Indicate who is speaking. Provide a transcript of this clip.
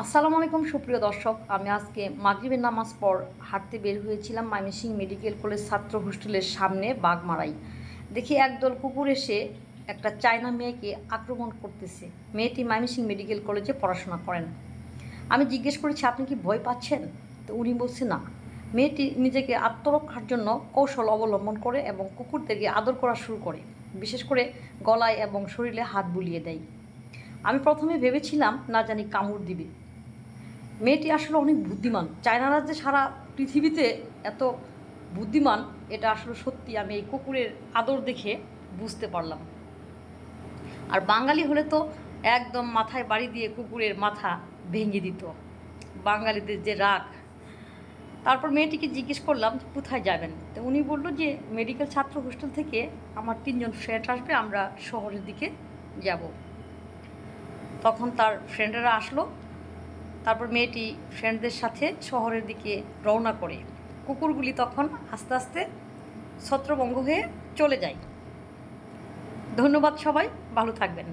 Speaker 1: আসসালামু আলাইকুম সুপ্রিয় দর্শক, আমি আজকে মাগরিবের নামাজ পর হাঁটতে বের হয়েছিলাম ময়মনসিংহ মেডিকেল কলেজ ছাত্র হোস্টেলের সামনে বাগমারাই। দেখি একদল কুকুর এসে একটা চায়না মেয়েকে আক্রমণ করতেছে। মেয়েটি ময়মনসিংহ মেডিকেল কলেজে পড়াশোনা করেন। আমি জিজ্ঞেস করেছি, আপনি কি ভয় পাচ্ছেন? তো উনি বলছে না। মেয়েটি নিজেকে আত্মরক্ষার জন্য কৌশল অবলম্বন করে এবং কুকুরদেরকে আদর করা শুরু করে, বিশেষ করে গলায় এবং শরীরে হাত বুলিয়ে দেয়। আমি প্রথমে ভেবেছিলাম না জানি কামড় দিবে। মেয়েটি আসলে অনেক বুদ্ধিমান। চায়নারা যে সারা পৃথিবীতে এত বুদ্ধিমান, এটা আসলে সত্যি আমি এই কুকুরের আদর দেখে বুঝতে পারলাম। আর বাঙালি হলে তো একদম মাথায় বাড়ি দিয়ে কুকুরের মাথা ভেঙে দিত। বাঙালিদের যে রাগ। তারপর মেয়েটিকে জিজ্ঞেস করলাম কোথায় যাবেন। তো উনি বললো যে মেডিকেল ছাত্র হোস্টেল থেকে আমার 3জন ফ্রেন্ড আসবে, আমরা শহরের দিকে যাব। তখন তার ফ্রেন্ডেরা আসলো। তারপর মেয়েটি ফ্রেন্ডদের সাথে শহরের দিকে রওনা করে। কুকুরগুলি তখন আস্তে আস্তে ছত্রভঙ্গ হয়ে চলে যায়। ধন্যবাদ, সবাই ভালো থাকবেন।